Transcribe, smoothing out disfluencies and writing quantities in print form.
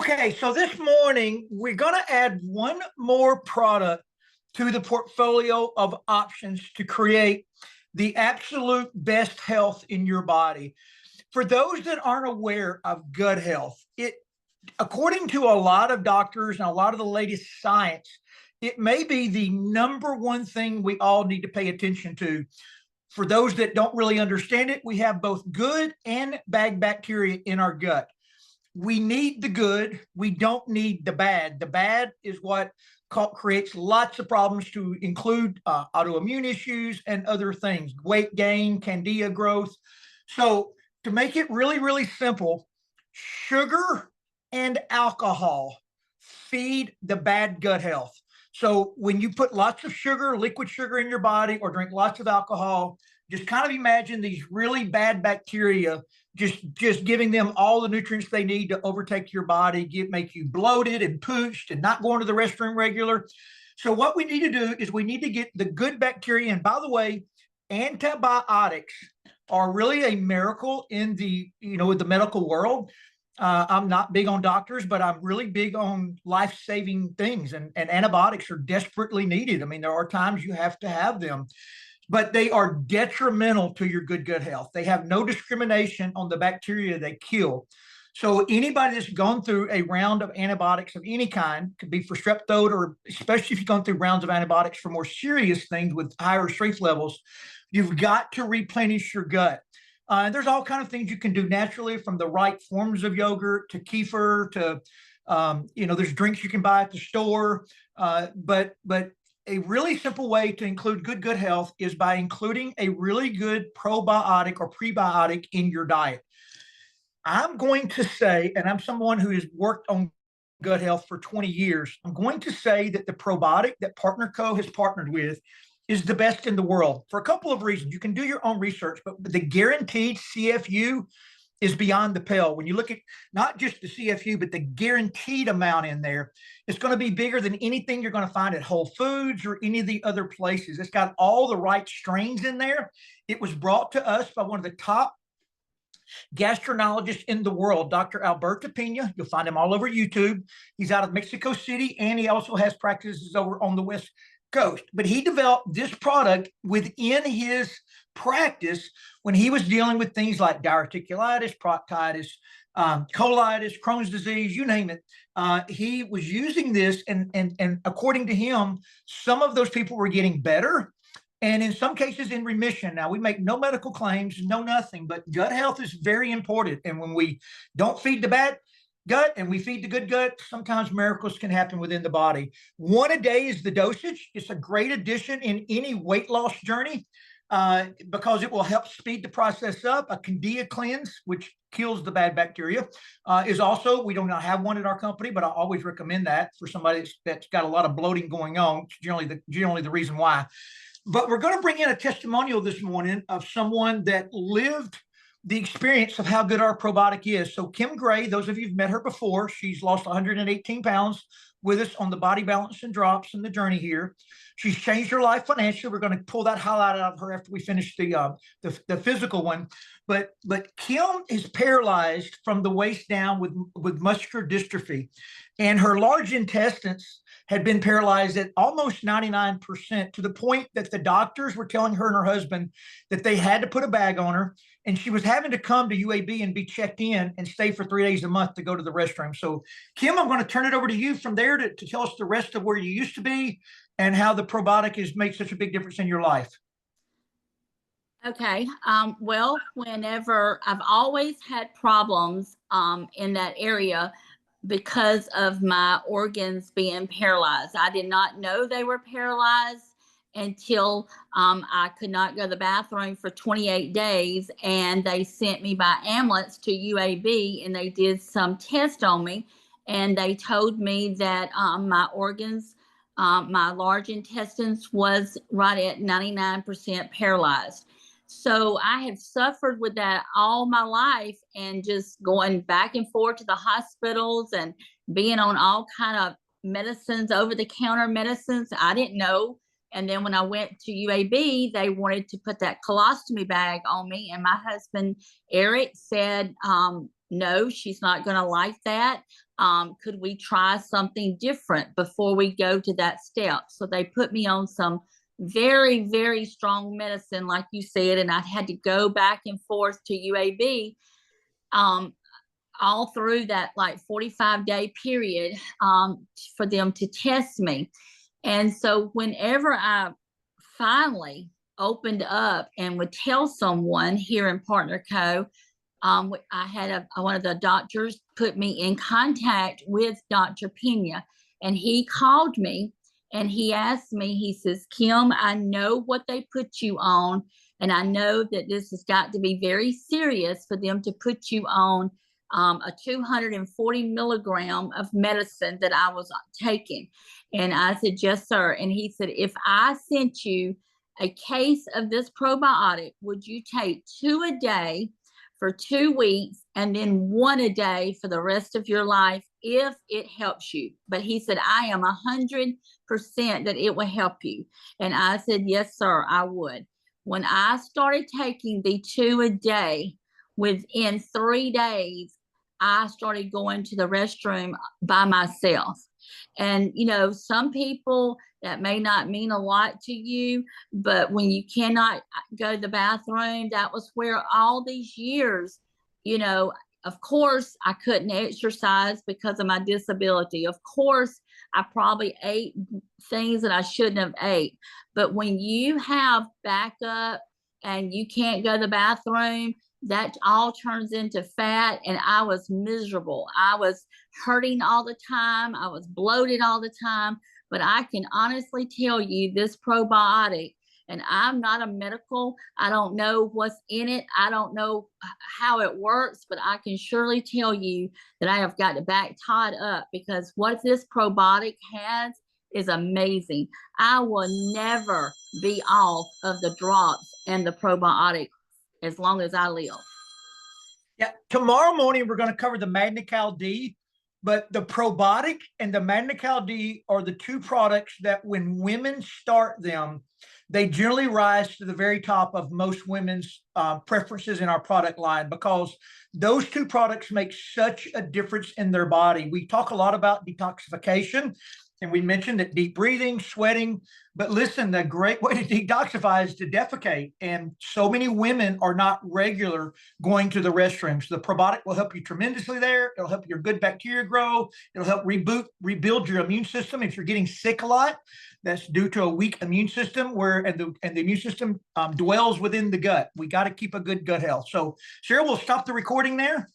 Okay, so this morning we're going to add one more product to the portfolio of options to create the absolute best health in your body. For those that aren't aware of gut health, according to a lot of doctors and a lot of the latest science, it may be the number one thing we all need to pay attention to. For those that don't really understand it, we have both good and bad bacteria in our gut. We need the good. We don't need the bad. The bad is what creates lots of problems, to include autoimmune issues and other things, weight gain, candida growth. So to make it really, really simple, sugar and alcohol feed the bad gut health. So when you put lots of sugar, liquid sugar in your body, or drink lots of alcohol, just kind of imagine these really bad bacteria just giving them all the nutrients they need to overtake your body, make you bloated and pooched and not going to the restroom regular. So what we need to do is we need to get the good bacteria. And by the way, antibiotics are really a miracle in the medical world. I'm not big on doctors, but I'm really big on life-saving things, and antibiotics are desperately needed. I mean, there are times you have to have them, but they are detrimental to your good gut health. They have no discrimination on the bacteria they kill. So anybody that's gone through a round of antibiotics of any kind, could be for strep throat, or especially if you've gone through rounds of antibiotics for more serious things with higher strength levels, you've got to replenish your gut. There's all kinds of things you can do naturally, from the right forms of yogurt to kefir to, there's drinks you can buy at the store. But a really simple way to include good gut health is by including a really good probiotic or prebiotic in your diet. I'm going to say, and I'm someone who has worked on gut health for 20 years, I'm going to say that the probiotic that Partner Co. has partnered with is the best in the world for a couple of reasons. You can do your own research, but the guaranteed CFU is beyond the pale. When you look at not just the CFU, but the guaranteed amount in there, it's going to be bigger than anything you're going to find at Whole Foods or any of the other places. It's got all the right strains in there. It was brought to us by one of the top gastroenterologist in the world, Dr. Alberto Pena. You'll find him all over YouTube. He's out of Mexico City, and he also has practices over on the West Coast. But he developed this product within his practice when he was dealing with things like diverticulitis, proctitis, colitis, Crohn's disease, you name it. He was using this, and according to him, some of those people were getting better, and in some cases in remission. Now, we make no medical claims, no nothing, but gut health is very important. And when we don't feed the bad gut and we feed the good gut, sometimes miracles can happen within the body. One a day is the dosage. It's a great addition in any weight loss journey because it will help speed the process up. A candida cleanse, which kills the bad bacteria, is also, we do not have one at our company, but I always recommend that for somebody that's got a lot of bloating going on. It's generally the reason why. But we're going to bring in a testimonial this morning of someone that lived the experience of how good our probiotic is. So Kim Gray, those of you who've met her before, she's lost 118 pounds with us on the Body Balance and Drops and the journey here. She's changed her life financially. We're going to pull that highlight out of her after we finish the physical one. But Kim is paralyzed from the waist down with muscular dystrophy, and her large intestines had been paralyzed at almost 99%, to the point that the doctors were telling her and her husband that they had to put a bag on her, and she was having to come to UAB and be checked in and stay for 3 days a month to go to the restroom. So Kim, I'm going to turn it over to you from there to tell us the rest of where you used to be and how the probiotic has made such a big difference in your life. Okay. Well, whenever I've always had problems in that area because of my organs being paralyzed. I did not know they were paralyzed until I could not go to the bathroom for 28 days. And they sent me by ambulance to UAB, and they did some tests on me. And they told me that my organs, my large intestines was right at 99% paralyzed. So I had suffered with that all my life, and just going back and forth to the hospitals and being on all kind of medicines, over-the-counter medicines. I didn't know. And then when I went to UAB, they wanted to put that colostomy bag on me. And my husband, Eric, said, no, she's not going to like that. Could we try something different before we go to that step? So they put me on some very, very strong medicine, like you said, and I had to go back and forth to UAB all through that like 45-day period for them to test me. And so whenever I finally opened up and would tell someone here in Partner Co., I had one of the doctors put me in contact with Dr. Pena, and he called me and he asked me, he says, Kim, I know what they put you on, and I know that this has got to be very serious for them to put you on a 240 milligram of medicine that I was taking. And I said, yes, sir. And he said, if I sent you a case of this probiotic, would you take 2 a day for 2 weeks and then 1 a day for the rest of your life if it helps you? But he said, I am 100% that it will help you. And I said, yes, sir, I would. When I started taking the 2 a day, within 3 days, I started going to the restroom by myself. And, you know, some people, that may not mean a lot to you, but when you cannot go to the bathroom, that was where all these years, you know, of course, I couldn't exercise because of my disability. Of course, I probably ate things that I shouldn't have ate. But when you have backup and you can't go to the bathroom, that all turns into fat, and I was miserable. I was hurting all the time. I was bloated all the time. But I can honestly tell you this probiotic, and I'm not a medical, I don't know what's in it. I don't know how it works, but I can surely tell you that I have got to back Todd up, because what this probiotic has is amazing. I will never be off of the drops and the probiotic as long as I live. Yeah, tomorrow morning we're going to cover the Magna-Cal D, but the Probiotic and the Magna-Cal D are the 2 products that when women start them, they generally rise to the very top of most women's preferences in our product line, because those 2 products make such a difference in their body. We talk a lot about detoxification, and we mentioned that deep breathing, sweating, but listen, the great way to detoxify is to defecate. And so many women are not regular going to the restroom. So the probiotic will help you tremendously there. It'll help your good bacteria grow. It'll help rebuild your immune system. If you're getting sick a lot, that's due to a weak immune system, and the immune system dwells within the gut. We got to keep a good gut health. So Cheryl, we'll stop the recording there.